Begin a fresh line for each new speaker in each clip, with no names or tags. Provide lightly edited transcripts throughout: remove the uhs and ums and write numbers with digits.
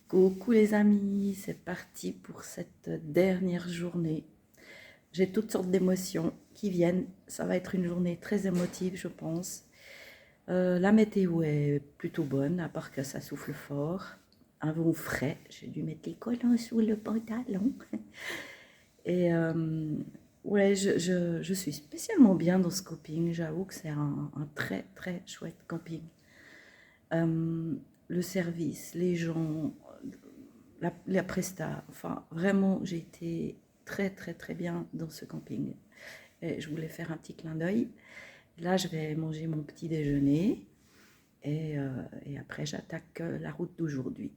Coucou les amis, c'est parti pour cette dernière journée. J'ai toutes sortes d'émotions qui viennent. Ça va être une journée très émotive, je pense. La météo est plutôt bonne, à part que ça souffle fort. Un vent frais. J'ai dû mettre les collants sous le pantalon. Et ouais, je suis spécialement bien dans ce camping. J'avoue que c'est un très très chouette camping. Euh, le service, les gens, la presta, enfin vraiment j'ai été très très très bien dans ce camping. Et je voulais faire un petit clin d'œil. Là je vais manger mon petit déjeuner et après j'attaque la route d'aujourd'hui.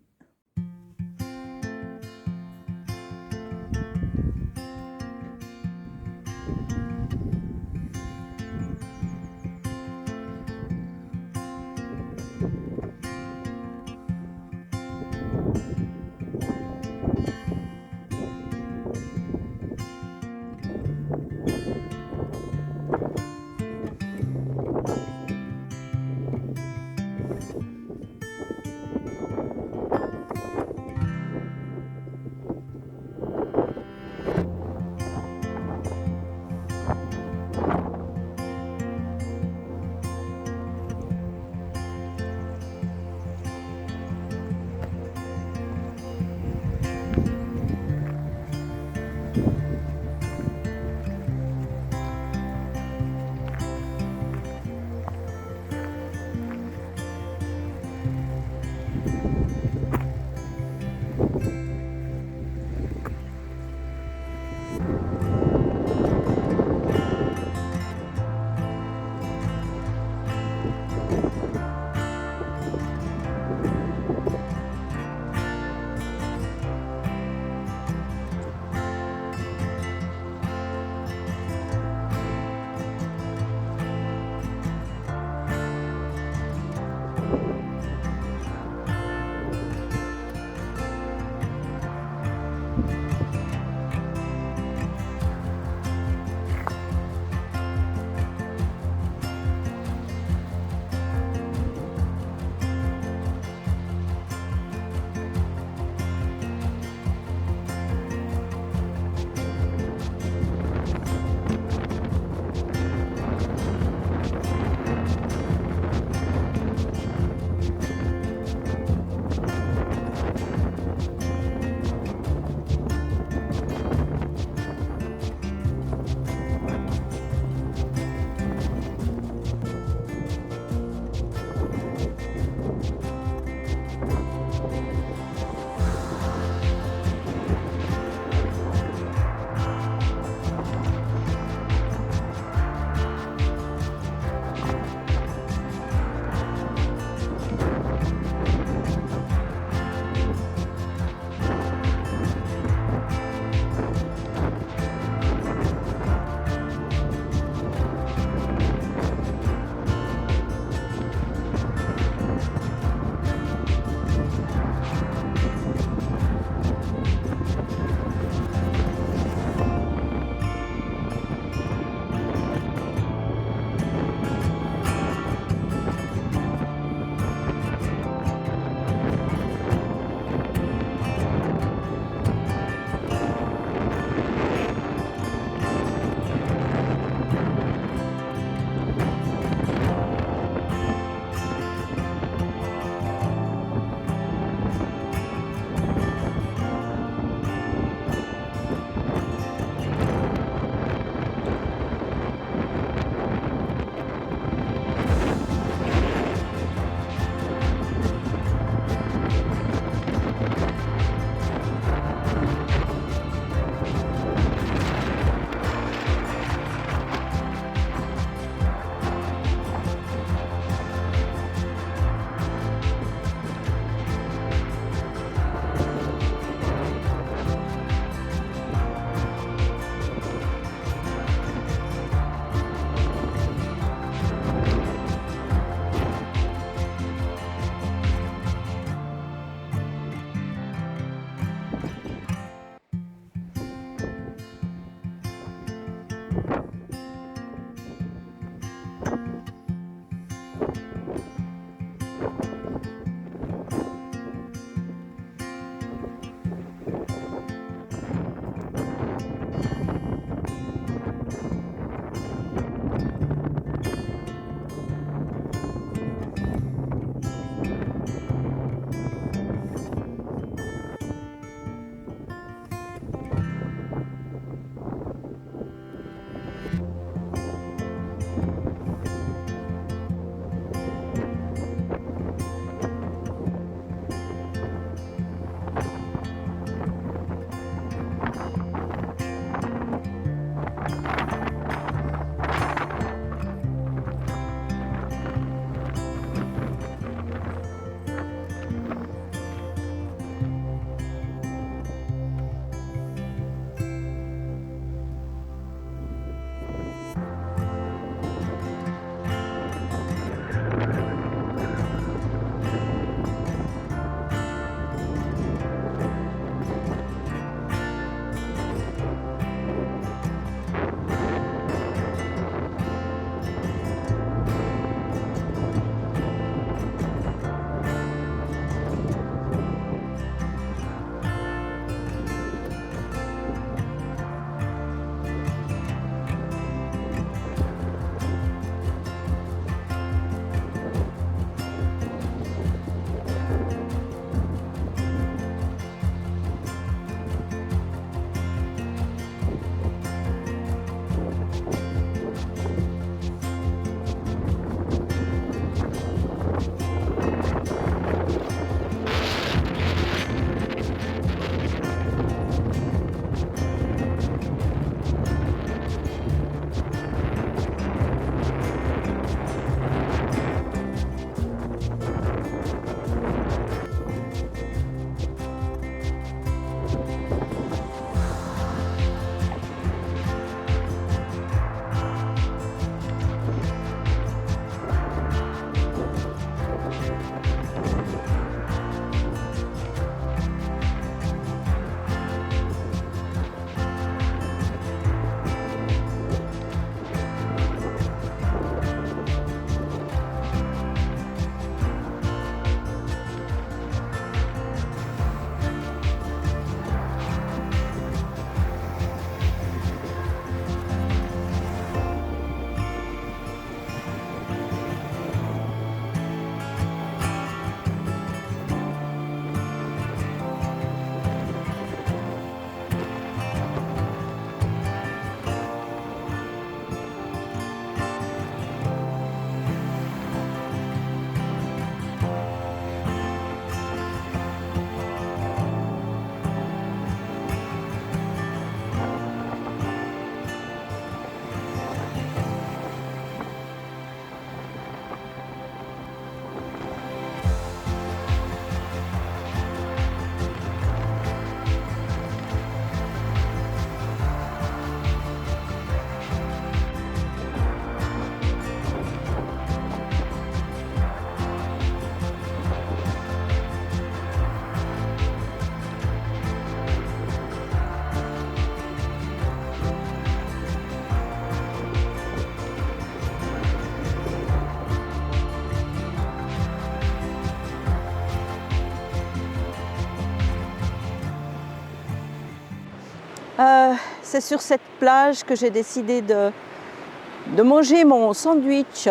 C'est sur cette plage que j'ai décidé de manger mon sandwich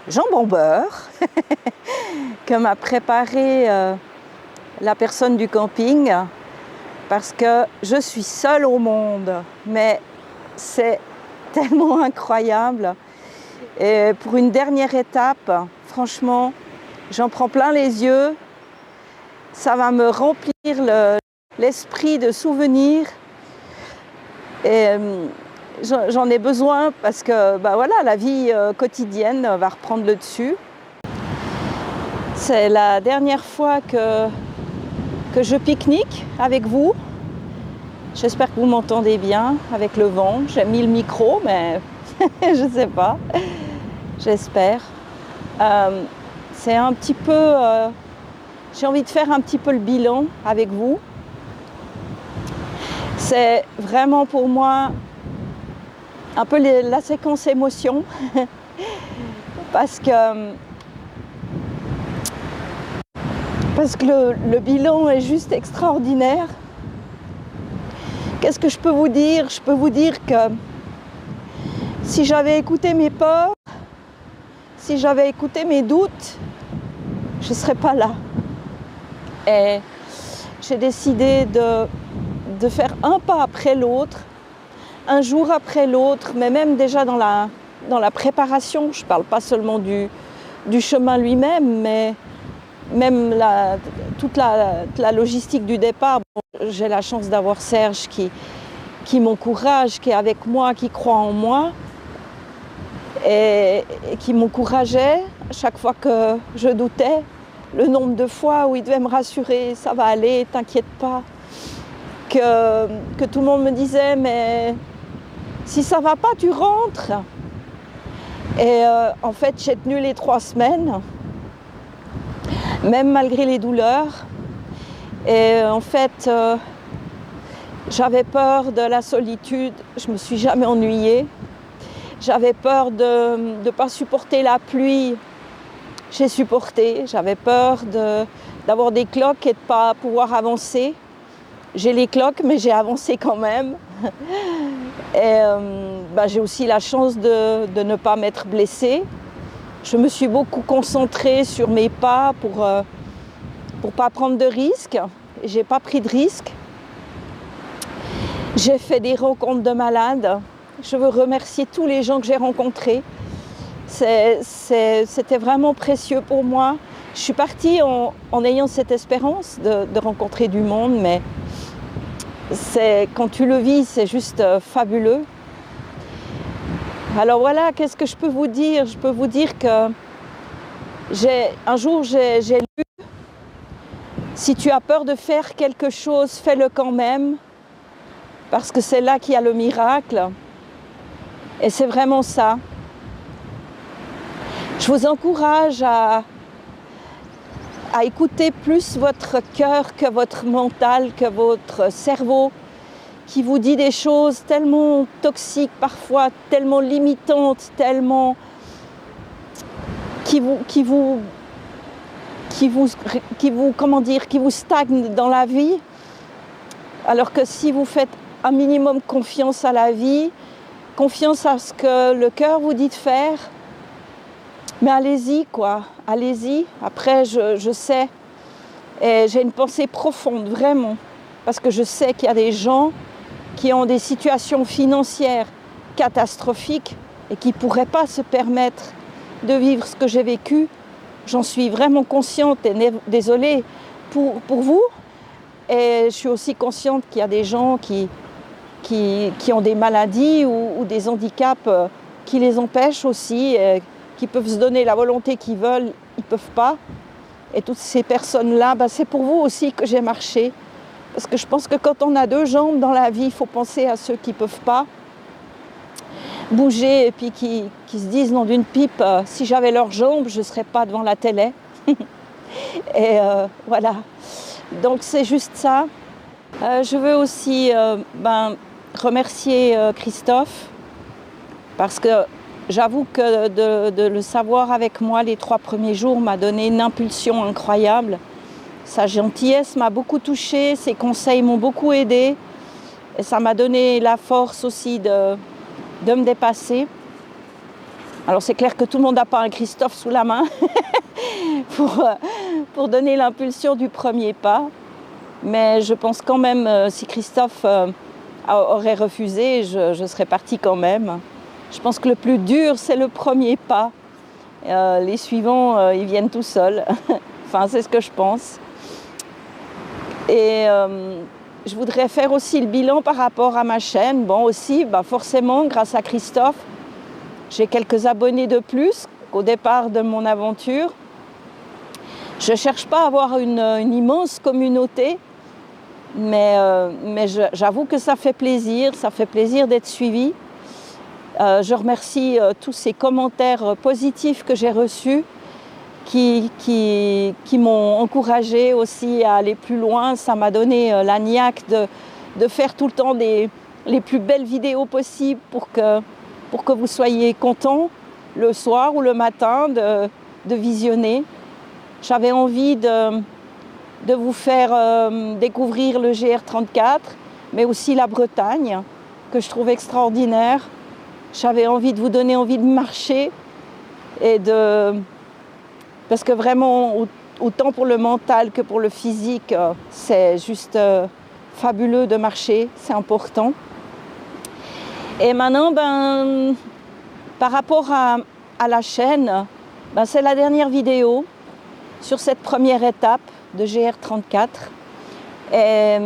jambon beurre que m'a préparé la personne du camping, parce que je suis seule au monde, mais c'est tellement incroyable. Et pour une dernière étape, franchement, j'en prends plein les yeux. Ça va me remplir l'esprit de souvenirs. Et j'en ai besoin parce que voilà, la vie quotidienne va reprendre le dessus. C'est la dernière fois que je pique-nique avec vous. J'espère que vous m'entendez bien avec le vent. J'ai mis le micro, mais je ne sais pas. J'espère. C'est un petit peu... j'ai envie de faire un petit peu le bilan avec vous. C'est vraiment pour moi un peu la séquence émotion parce que le bilan est juste extraordinaire. Qu'est-ce que je peux vous dire? Je peux vous dire que si j'avais écouté mes peurs, si j'avais écouté mes doutes, je ne serais pas là. Et j'ai décidé de faire un pas après l'autre, un jour après l'autre, mais même déjà dans la préparation. Je ne parle pas seulement du chemin lui-même, mais même toute la logistique du départ. Bon, j'ai la chance d'avoir Serge qui m'encourage, qui est avec moi, qui croit en moi et qui m'encourageait chaque fois que je doutais. Le nombre de fois où il devait me rassurer, ça va aller, t'inquiète pas. Que tout le monde me disait, mais si ça va pas, tu rentres. Et en fait, j'ai tenu les 3 semaines, même malgré les douleurs. Et en fait, j'avais peur de la solitude, je me suis jamais ennuyée. J'avais peur de ne pas supporter la pluie. J'ai supporté, j'avais peur d'avoir des cloques et de ne pas pouvoir avancer. J'ai les cloques, mais j'ai avancé quand même. Et j'ai aussi la chance de ne pas m'être blessée. Je me suis beaucoup concentrée sur mes pas pour pas prendre de risques. J'ai pas pris de risques. J'ai fait des rencontres de malades. Je veux remercier tous les gens que j'ai rencontrés. C'était vraiment précieux pour moi. Je suis partie en ayant cette espérance de rencontrer du monde, mais quand tu le vis, c'est juste fabuleux. Alors voilà, qu'est-ce que je peux vous dire? Je peux vous dire que un jour j'ai lu « Si tu as peur de faire quelque chose, fais-le quand même, parce que c'est là qu'il y a le miracle. » Et c'est vraiment ça. Je vous encourage à écouter plus votre cœur que votre mental, que votre cerveau, qui vous dit des choses tellement toxiques parfois, tellement limitantes, tellement qui vous stagne dans la vie. Alors que si vous faites un minimum confiance à la vie, confiance à ce que le cœur vous dit de faire, mais allez-y quoi, allez-y. Après je sais, et j'ai une pensée profonde vraiment, parce que je sais qu'il y a des gens qui ont des situations financières catastrophiques et qui ne pourraient pas se permettre de vivre ce que j'ai vécu. J'en suis vraiment consciente et désolée pour vous. Et je suis aussi consciente qu'il y a des gens qui ont des maladies ou des handicaps qui les empêchent aussi, et qui peuvent se donner la volonté qu'ils veulent, ils ne peuvent pas. Et toutes ces personnes-là, c'est pour vous aussi que j'ai marché. Parce que je pense que quand on a 2 jambes dans la vie, il faut penser à ceux qui ne peuvent pas bouger et puis qui se disent non d'une pipe, si j'avais leurs jambes, je ne serais pas devant la télé. Et voilà. Donc c'est juste ça. Je veux aussi remercier Christophe, parce que j'avoue que de le savoir avec moi les 3 premiers jours m'a donné une impulsion incroyable. Sa gentillesse m'a beaucoup touchée, ses conseils m'ont beaucoup aidée. Et ça m'a donné la force aussi de me dépasser. Alors c'est clair que tout le monde n'a pas un Christophe sous la main pour donner l'impulsion du premier pas. Mais je pense quand même, si Christophe aurait refusé, je serais partie quand même. Je pense que le plus dur, c'est le premier pas. Les suivants, ils viennent tout seuls. Enfin, c'est ce que je pense. Et je voudrais faire aussi le bilan par rapport à ma chaîne. Bon, aussi, forcément, grâce à Christophe, j'ai quelques abonnés de plus qu'au départ de mon aventure. Je ne cherche pas à avoir une immense communauté, mais j'avoue que ça fait plaisir d'être suivi. Je remercie tous ces commentaires positifs que j'ai reçus qui m'ont encouragée aussi à aller plus loin. Ça m'a donné la niaque de faire tout le temps les plus belles vidéos possibles pour que vous soyez contents le soir ou le matin de visionner. J'avais envie de vous faire découvrir le GR34, mais aussi la Bretagne, que je trouve extraordinaire. J'avais envie de vous donner envie de marcher parce que vraiment, autant pour le mental que pour le physique, c'est juste fabuleux de marcher, c'est important. Et maintenant, par rapport à la chaîne, c'est la dernière vidéo sur cette première étape de GR34. Et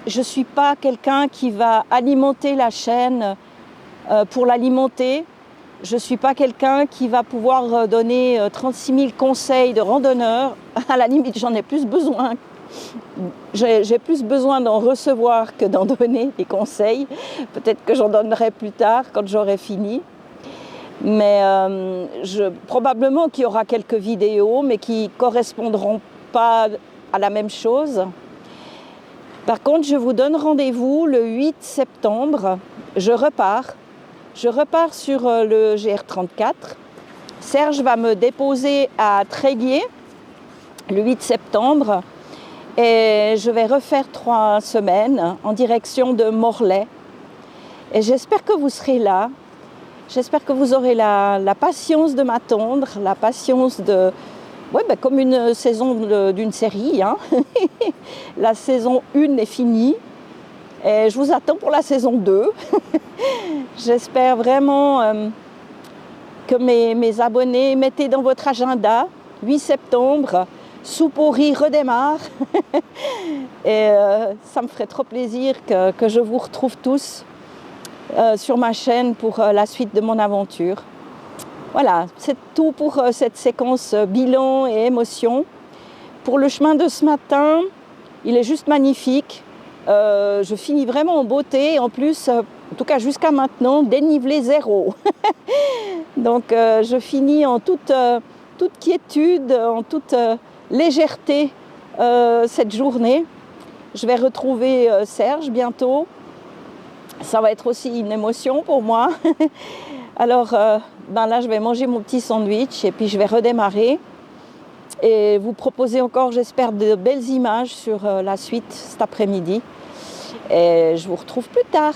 je ne suis pas quelqu'un qui va alimenter la chaîne pour l'alimenter. Je ne suis pas quelqu'un qui va pouvoir donner 36 000 conseils de randonneurs. À la limite, j'en ai plus besoin. J'ai plus besoin d'en recevoir que d'en donner des conseils. Peut-être que j'en donnerai plus tard quand j'aurai fini. Mais probablement qu'il y aura quelques vidéos, mais qui ne correspondront pas à la même chose. Par contre, je vous donne rendez-vous le 8 septembre. Je repars sur le GR34. Serge va me déposer à Tréguier le 8 septembre et je vais refaire 3 semaines en direction de Morlaix. Et j'espère que vous serez là. J'espère que vous aurez la patience de m'attendre, la patience de... comme une saison d'une série. Hein. La saison 1 est finie. Et je vous attends pour la saison 2. J'espère vraiment que mes abonnés, mettez dans votre agenda, 8 septembre, Soupe au riz redémarre. Et ça me ferait trop plaisir que je vous retrouve tous sur ma chaîne pour la suite de mon aventure. Voilà, c'est tout pour cette séquence bilan et émotion. Pour le chemin de ce matin, il est juste magnifique. Je finis vraiment en beauté. En plus, en tout cas jusqu'à maintenant, dénivelé 0. Donc je finis en toute quiétude, en toute légèreté cette journée. Je vais retrouver Serge bientôt. Ça va être aussi une émotion pour moi. Alors là, je vais manger mon petit sandwich et puis je vais redémarrer. Et vous proposer encore, j'espère, de belles images sur la suite cet après-midi. Et je vous retrouve plus tard.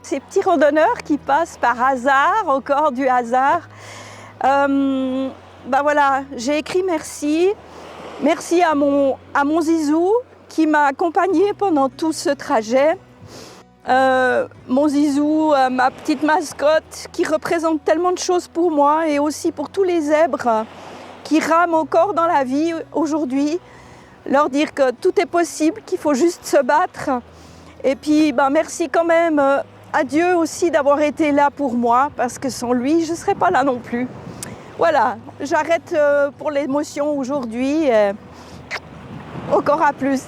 Ces petits randonneurs qui passent par hasard, encore du hasard. Voilà, j'ai écrit merci. Merci à mon Zizou
qui m'a accompagnée pendant tout ce trajet. Mon zizou, ma petite mascotte qui représente tellement de choses pour moi et aussi pour tous les zèbres qui rament encore dans la vie aujourd'hui. Leur dire que tout est possible, qu'il faut juste se battre. Et puis merci quand même à Dieu aussi d'avoir été là pour moi parce que sans lui je ne serais pas là non plus. Voilà, j'arrête pour l'émotion aujourd'hui. Encore à plus.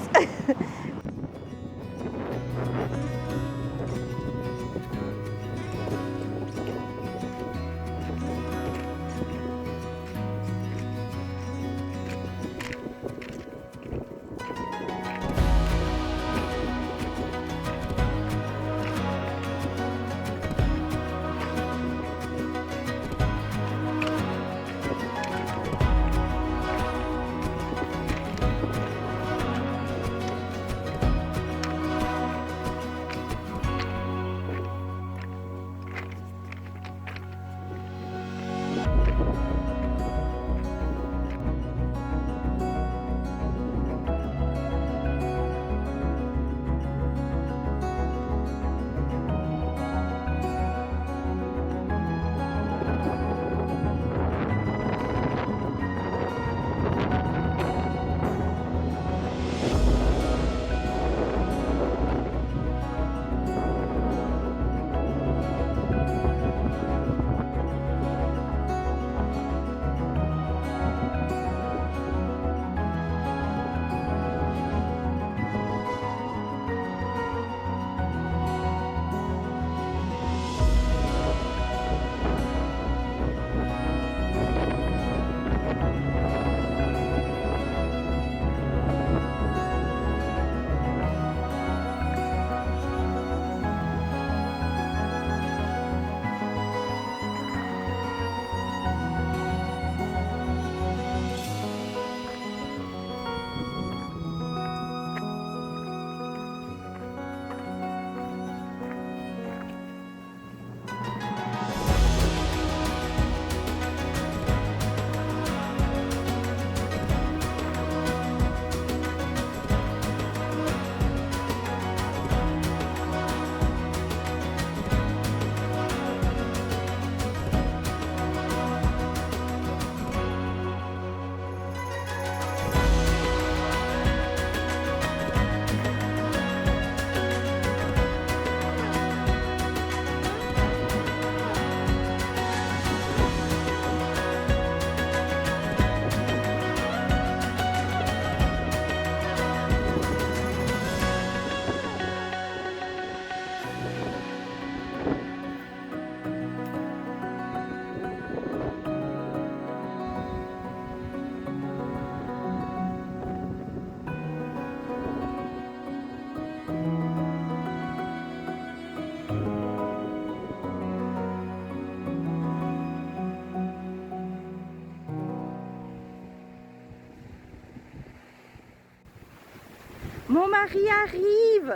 Mon mari arrive.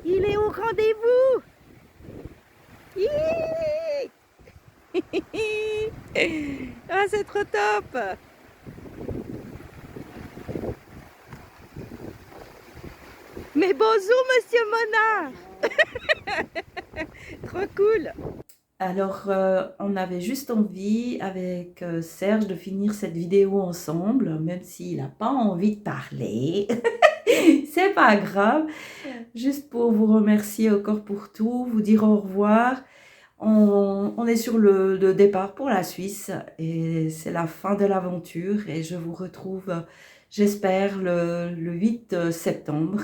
Il est au rendez-vous. Ah, c'est trop top. Mais bonjour, monsieur Monard. Trop cool.
Alors, on avait juste envie avec Serge de finir cette vidéo ensemble, même s'il n'a pas envie de parler. C'est pas grave. Juste pour vous remercier encore pour tout, vous dire au revoir. On est sur le départ pour la Suisse et c'est la fin de l'aventure et je vous retrouve, j'espère, le 8 septembre.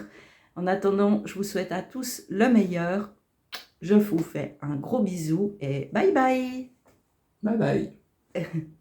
En attendant, je vous souhaite à tous le meilleur. Je vous fais un gros bisou et bye bye.
Bye bye.